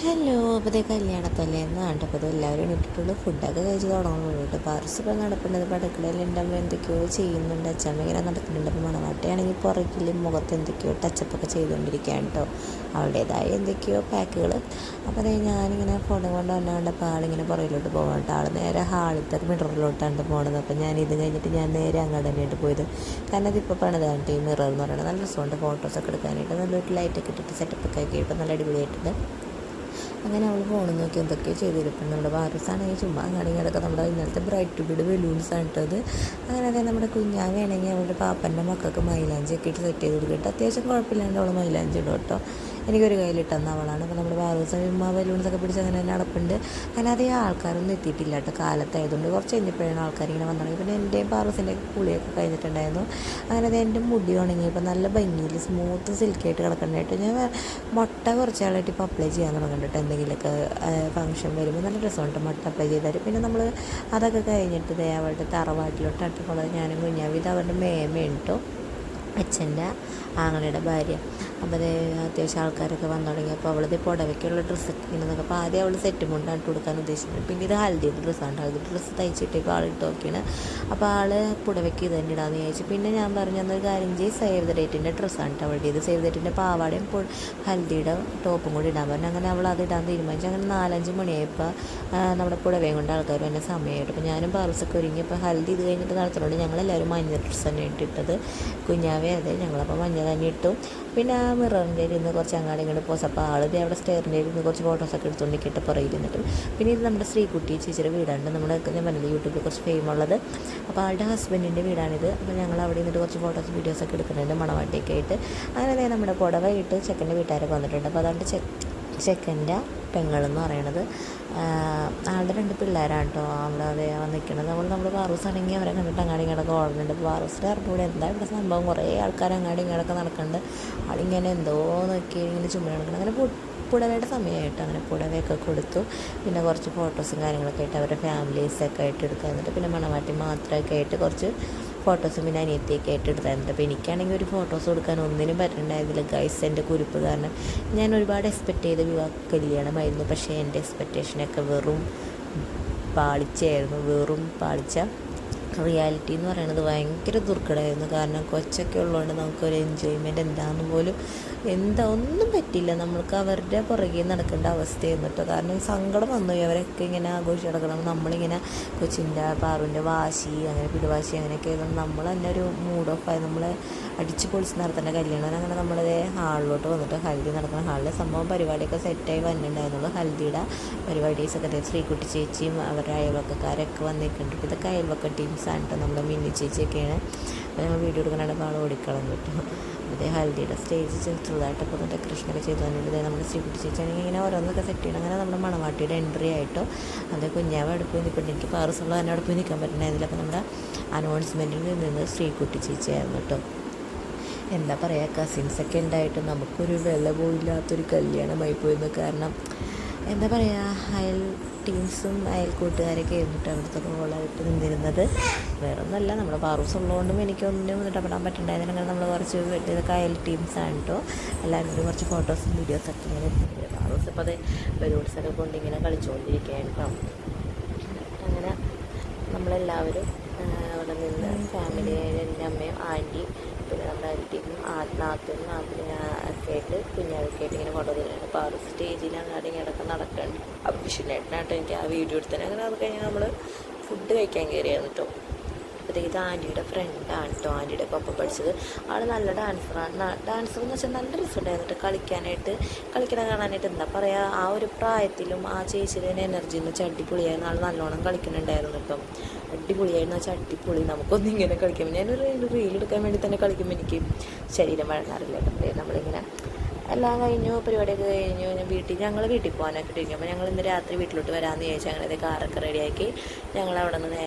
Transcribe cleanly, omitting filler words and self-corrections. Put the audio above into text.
Hello, അപ്പോൾ ഇതേ കല്യാണത്തല്ലേന്ന് കണ്ടപ്പോൾ എല്ലാവരും ഇട്ടിട്ടുള്ള ഫുഡൊക്കെ കഴിച്ച് തുടങ്ങുള്ളൂ കേട്ടോ. പാർസ് ഇപ്പോൾ നടപ്പുണ്ട്, ഇപ്പോൾ അടുക്കളയിൽ എൻ്റെ അമ്മ എന്തൊക്കെയോ ചെയ്യുന്നുണ്ട്, അച്ഛമ്മ ഇങ്ങനെ നടക്കുന്നുണ്ട്. അപ്പോൾ മണവാട്ടിയാണെങ്കിൽ പുറകിൽ മുഖത്ത് എന്തൊക്കെയോ ടച്ചപ്പൊക്കെ ചെയ്തുകൊണ്ടിരിക്കുകയാണ് കേട്ടോ, അവളുടേതായ എന്തൊക്കെയോ പാക്കുകൾ. അപ്പോൾ അതെ ഞാനിങ്ങനെ ഫോട്ടോ കൊണ്ട് വന്നാണ്ടപ്പോൾ ആളിങ്ങനെ പുറകിലോട്ട് പോകാൻ കേട്ടോ. ആൾ നേരെ ഹാളിത്തെ മിററിലോട്ടാണ് പോണത്. അപ്പോൾ ഞാൻ ഇത് കഴിഞ്ഞിട്ട് ഞാൻ നേരെ അങ്ങോട്ട് തന്നെയായിട്ട് പോയത്. കാരണം അതിപ്പോൾ പണിതാണ് ഈ മിറർ എന്ന് പറയുന്നത്. നല്ല രസമുണ്ട് ഫോട്ടോസൊക്കെ എടുക്കാനായിട്ട്. നല്ലൊരു ലൈറ്റൊക്കെ ഇട്ടിട്ട് സെറ്റപ്പൊക്കെ ആക്കി ഇപ്പോൾ നല്ല അടിപൊളിയായിട്ടുണ്ട്. അങ്ങനെ അവൾ ഫോണിൽ നോക്കി എന്തൊക്കെയോ ചെയ്തിരിപ്പുണ്ട്. നമ്മുടെ വാരസാണെങ്കിൽ ചുമ്മാ കാണികളൊക്കെ നമ്മുടെ ഇന്നലത്തെ ബ്രൈറ്റ് ടു ബിയുടെ ബലൂൺസാണ് ഇട്ടത്. അങ്ങനെ അതെ നമ്മുടെ കുഞ്ഞാവേണമെങ്കിൽ അവളുടെ പാപ്പൻ്റെ മക്കൾക്ക് മൈലാഞ്ചി ഒക്കെ ഇട്ട് സെറ്റ് ചെയ്ത് കൊടുത്തിട്ട് അത്യാവശ്യം കുഴപ്പമില്ലാണ്ട് അവൾ മൈലാഞ്ചി ഇടും കേട്ടോ. എനിക്കൊരു കയ്യിലിട്ടെന്ന അവളാണ്. അപ്പോൾ നമ്മുടെ വാറൂസ് ചുമ്മാ ബലൂൺസൊക്കെ പിടിച്ച് അങ്ങനെ തന്നെ നടപ്പുണ്ട്. അങ്ങനെ അതേ ആൾക്കാരൊന്നും എത്തിയിട്ടില്ല കേട്ടോ, കാലത്തായതുകൊണ്ട് കുറച്ച് കഴിഞ്ഞപ്പോഴാണ് ആൾക്കാരിങ്ങനെ വന്നിട്ടുണ്ടെങ്കിൽ. പിന്നെ എൻ്റെയും പാറൂസിൻ്റെ കുളിയൊക്കെ കഴിഞ്ഞിട്ടുണ്ടായിരുന്നു. അങ്ങനെ അത് എൻ്റെ മുടി ഉണങ്ങിയപ്പോൾ നല്ല ഭംഗിയിൽ സ്മൂത്ത് സിൽക്കായിട്ട് കിടക്കണ്ടായിട്ട് ഞാൻ മുട്ട കുറച്ച് ആളായിട്ട് ഇപ്പോൾ അപ്ലൈ ചെയ്യാൻ തുടങ്ങുന്നുണ്ട്. എന്തെങ്കിലുമൊക്കെ ഫംഗ്ഷൻ വരുമ്പോൾ നല്ല രസമുണ്ട് മുട്ട അപ്ലൈ ചെയ്താൽ. പിന്നെ നമ്മൾ അതൊക്കെ കഴിഞ്ഞിട്ട് അവളുടെ തറവാട്ടിലോട്ട് അട്ടിക്കുള്ളത് ഞാനും കുഞ്ഞാവി. ഇത് അവരുടെ മേമയാണ് കേട്ടോ, അച്ഛൻ്റെ ആങ്ങളുടെ ഭാര്യ. അപ്പോൾ അത് അത്യാവശ്യം ആൾക്കാരൊക്കെ വന്നു തുടങ്ങിയപ്പോൾ അവളത് പുടവയ്ക്കുള്ള ഡ്രസ്സൊക്കെ ഇങ്ങനെയൊക്കെ. അപ്പോൾ ആദ്യം അവൾ സെറ്റ് മുണ്ടാണ് ഇട്ട് കൊടുക്കാൻ ഉദ്ദേശിക്കുന്നത്. പിന്നെ ഇത് ഹൽദിയുടെ ഡ്രസ്സാണ്. ഹൽദി ഡ്രസ്സ് തയ്ച്ചിട്ടേക്കും ആൾ ഇട്ട് നോക്കിയാണ്. അപ്പോൾ ആൾ പുടവയ്ക്ക് ഇത് തന്നെ ഇടാമെന്ന് ചോദിച്ചു. പിന്നെ ഞാൻ പറഞ്ഞു തന്നൊരു കാര്യം ചെയ്യും, സേവ് ദ ഡേറ്റിൻ്റെ ഡ്രസ്സാണ് കേട്ടോ അവളുടെ. ഇത് സേവ് ദ ഡേറ്റിൻ്റെ പാവാടയും ഹൽദിയുടെ ടോപ്പും കൂടി ഇടാൻ പറഞ്ഞു. അങ്ങനെ അവൾ അത് ഇടാൻ തീരുമാനിച്ചു. അങ്ങനെ 4-5 മണിയായപ്പോൾ നമ്മുടെ പുടവയും കൊണ്ട് ആൾക്കാർ തന്നെ സമയമായിട്ട്. അപ്പോൾ ഞാനും പാർസൊക്കെ ഒരുങ്ങി. ഇപ്പോൾ ഹൽദി ഇത് കഴിഞ്ഞിട്ട് നടത്തുന്നുണ്ട്. ഞങ്ങളെല്ലാവരും മഞ്ഞ ഡ്രസ്സ് തന്നെ ഇട്ടിട്ടത്. കുഞ്ഞാവേ അതെ ഞങ്ങളപ്പോൾ മഞ്ഞ തന്നെ ഇട്ടു. പിന്നെ ആ മിററിൻ്റെ ഇരുന്ന് കുറച്ച് അങ്ങാടി ഇങ്ങോട്ട് പോസ്. അപ്പോൾ ആളിത് അവിടെ സ്റ്റെയറിൻ്റെ ഇരുന്ന് കുറച്ച് ഫോട്ടോസൊക്കെ എടുത്തുകൊണ്ടിരിക്കട്ടെ പുറകിൽ നിന്നിട്ടും. പിന്നെ ഇത് നമ്മുടെ ശ്രീകുട്ടി ചേച്ചിയുടെ വീടാണ്. നമ്മുടെ ഞാൻ പറഞ്ഞില്ല യൂട്യൂബിൽ കുറച്ച് ഫെയിമുള്ളത്. അപ്പോൾ ആളുടെ ഹസ്ബൻഡിൻ്റെ വീടാണിത്. അപ്പോൾ ഞങ്ങൾ അവിടെ നിന്നിട്ട് കുറച്ച് ഫോട്ടോസ് വീഡിയോസൊക്കെ എടുക്കുന്നുണ്ട് മണവാട്ടിയൊക്കെ ആയിട്ട്. അങ്ങനെ നമ്മുടെ പുടവയിട്ട് ചെക്കൻ്റെ വീട്ടുകാരൊക്കെ വന്നിട്ടുണ്ട്. അപ്പോൾ അതുകൊണ്ട് ചെക്കൻ്റെ പെങ്ങളെന്ന് പറയണത് ആളുടെ 2 പിള്ളേരാണ് കേട്ടോ അവിടെ അതേ നിൽക്കുന്നത്. നമ്മുടെ പാറൂസാണെങ്കിൽ അവരെ കണ്ടിട്ട് അങ്ങാടി ഇങ്ങോട്ടൊക്കെ ഓടുന്നുണ്ട്. അപ്പോൾ പാറൂസിൻ്റെ അറിഞ്ഞൂടെ എന്താ ഇവിടെ സംഭവം, കുറേ ആൾക്കാർ അങ്ങാടി ഇങ്ങോട്ടൊക്കെ നടക്കുന്നുണ്ട്. ആളിങ്ങനെ എന്തോ നോക്കി ഇങ്ങനെ ചുമ്മാ നടക്കണം. അങ്ങനെ പുടവയുടെ സമയമായിട്ട് അങ്ങനെ പുടവയൊക്കെ കൊടുത്തു. പിന്നെ കുറച്ച് ഫോട്ടോസും കാര്യങ്ങളൊക്കെ ആയിട്ട് അവരുടെ ഫാമിലീസൊക്കെ ആയിട്ട് എടുക്കാൻ എന്നിട്ട് പിന്നെ മണവാട്ടി മാത്രമൊക്കെ ആയിട്ട് കുറച്ച് ഫോട്ടോസും പിന്നെ അനിയത്തിയൊക്കെ ആയിട്ട് എടുത്തായിരുന്നു. അപ്പോൾ എനിക്കാണെങ്കിൽ ഒരു ഫോട്ടോസ് കൊടുക്കാൻ ഒന്നിനും പറ്റുന്നുണ്ടായിരുന്നില്ല ഗൈസ്, എൻ്റെ കുരിപ്പ് കാരണം. ഞാൻ ഒരുപാട് എക്സ്പെക്റ്റ് ചെയ്ത കല്യാണമായിരുന്നു. പക്ഷേ എൻ്റെ എക്സ്പെക്റ്റേഷനൊക്കെ വെറും പാളിച്ചയായിരുന്നു. വെറും പാളിച്ച. റിയാലിറ്റി എന്ന് പറയുന്നത് ഭയങ്കര ദുർഘടമായിരുന്നു. കാരണം കൊച്ചൊക്കെ ഉള്ളതുകൊണ്ട് നമുക്കൊരു എൻജോയ്മെൻറ്റ് എന്താണെന്ന് പോലും ഒന്നും പറ്റില്ല. നമ്മൾക്ക് അവരുടെ പുറകെ നടക്കേണ്ട അവസ്ഥയായിരുന്നു കേട്ടോ. കാരണം സങ്കടം വന്നു. അവരൊക്കെ ഇങ്ങനെ ആഘോഷിച്ച് നടക്കണം, നമ്മളിങ്ങനെ കൊച്ചിൻ്റെ പാറുവിൻ്റെ വാശി അങ്ങനെ പിടിവാശി അങ്ങനെയൊക്കെ ആയിരുന്നു. നമ്മൾ തന്നെ ഒരു മൂഡ് ഓഫായി. നമ്മൾ അടിച്ച് പൊളിച്ച് നടത്തേണ്ട കല്യാണം. അങ്ങനെ നമ്മളതേ ഹാളിലോട്ട് വന്നിട്ട് ഹൽദി നടക്കുന്ന ഹാളിൽ സംഭവം പരിപാടിയൊക്കെ സെറ്റായി വന്നിട്ടുണ്ടായിരുന്നുള്ളൂ. ഹൽദിയുടെ പരിപാടീസൊക്കെ ശ്രീകുട്ടി ചേച്ചിയും അവരുടെ അയൽവക്കക്കാരൊക്കെ വന്നിട്ടുണ്ട്. ഇതൊക്കെ അയൽവക്ക ടീംസാണ് കേട്ടോ. നമ്മുടെ മിന്നി ചേച്ചിയൊക്കെയാണ്. അപ്പോൾ ഞങ്ങൾ വീഡിയോ എടുക്കാനായിട്ട് ആൾ ഓടിക്കളഞ്ഞു കിട്ടും. അതേ ഹൽദിയുടെ സ്റ്റേജ് ചെറുതായിട്ടൊക്കെ ഒന്ന് ഡെക്കറേഷനൊക്കെ ചെയ്തു തന്നിട്ട് നമ്മുടെ ശ്രീകുട്ടി ചേച്ചിയാണെങ്കിൽ ഇങ്ങനെ ഓരോന്നൊക്കെ സെറ്റ് ചെയ്യണം. അങ്ങനെ നമ്മുടെ മണവാട്ടിയുടെ എൻട്രി ആയിട്ടോ അതേ കുഞ്ഞാവ് അടുപ്പ് നിൽപ്പുണ്ട്. എനിക്ക് പാറസുള്ള തന്നെ അടുപ്പ് നിൽക്കാൻ പറ്റുന്നതിൽ. അപ്പോൾ നമ്മുടെ അനൗൺസ്മെൻറ്റിൽ നിന്ന് ശ്രീകുട്ടി ചേച്ചിയായിരുന്നു കേട്ടോ. എന്താ പറയുക, കസിൻസൊക്കെ ഉണ്ടായിട്ട് നമുക്കൊരു വില പോയില്ലാത്തൊരു കല്യാണമായി പോയിരുന്നു. കാരണം എന്താ പറയുക, അയൽ ടീംസും അയൽക്കൂട്ടുകാരൊക്കെ ആയിരുന്നിട്ട് അവിടുത്തെ റോളായിട്ട് നിന്നിരുന്നത്. വേറെ ഒന്നുമല്ല, നമ്മുടെ പാറൂസ് ഉള്ളതുകൊണ്ടും എനിക്കൊന്നും ഇടപെടാൻ പറ്റുന്നുണ്ടായിരുന്നു. അങ്ങനെ നമ്മൾ കുറച്ച് ഇതൊക്കെ അയൽ ടീംസാണ് കേട്ടോ. എല്ലാവരും കൂടി കുറച്ച് ഫോട്ടോസും വീഡിയോസൊക്കെ ഇങ്ങനെ പാറൂസ് ഇപ്പോൾ അത് ബലൂൺസൊക്കെ കൊണ്ട് ഇങ്ങനെ കളിച്ചുകൊണ്ടിരിക്കുകയാണ് കേട്ടോ. അങ്ങനെ നമ്മളെല്ലാവരും അവിടെ നിന്ന് ഫാമിലി, എൻ്റെ അമ്മയും ആൻറ്റിയും പിന്നെ നമ്മുടെ അനിയത്തിയും നാത്തൂനും ഒക്കെ ആയിട്ട് കുഞ്ഞാവൊക്കെ ആയിട്ട് ഇങ്ങനെ കൊണ്ടുവന്നിട്ടുണ്ട്. അപ്പോൾ ആ ഒരു സ്റ്റേജിൽ അങ്ങോട്ട് ഇങ്ങോട്ടൊക്കെ നടക്കുന്നുണ്ട്. അപ്പോൾ വിഷുവിനായിട്ടാണ് എനിക്ക് ആ വീഡിയോ എടുത്തത്. അങ്ങനെ അത് കഴിഞ്ഞ് നമ്മൾ ഫുഡ് കഴിക്കാൻ കയറിയായിരുന്നു കേട്ടോ. അപ്പോഴത്തേക്ക് ഇത് ആൻറ്റിയുടെ ഫ്രണ്ടാണ് കേട്ടോ, ആൻറ്റിയുടെ ഒപ്പം പഠിച്ചത്. ആൾ നല്ല ഡാൻസറാണ്. ഡാൻസർ എന്ന് വെച്ചാൽ നല്ല രസമുണ്ടായിരുന്നു കേട്ടോ കളിക്കാനായിട്ട്. കളിക്കണം കാണാനായിട്ട് എന്താ പറയുക, ആ ഒരു പ്രായത്തിലും ആ ചേച്ചിയുടെ എനർജി എന്ന് വെച്ചാൽ അടിപൊളിയായിരുന്നു. ആൾ നല്ലോണം കളിക്കുന്നുണ്ടായിരുന്നു കേട്ടോ. അടിപൊളിയായിരുന്നു വെച്ചാൽ അടിപൊളി. നമുക്കൊന്നും ഇങ്ങനെ കളിക്കുമ്പോൾ ഞാനൊരു റീൽ എടുക്കാൻ വേണ്ടി തന്നെ കളിക്കുമ്പോൾ എനിക്ക് ശരീരം വഴങ്ങാറില്ല കേട്ടോ. നമ്മളിങ്ങനെ എല്ലാം കഴിഞ്ഞു, പരിപാടിയൊക്കെ കഴിഞ്ഞു. ഞങ്ങൾ വീട്ടിൽ പോകാനൊക്കെ ഇരിക്കും. അപ്പോൾ ഞങ്ങൾ ഇന്ന് രാത്രി വീട്ടിലോട്ട് വരാമെന്ന് ചോദിച്ചാൽ അങ്ങനെ കാറൊക്കെ റെഡിയാക്കി ഞങ്ങൾ അവിടെ നിന്ന്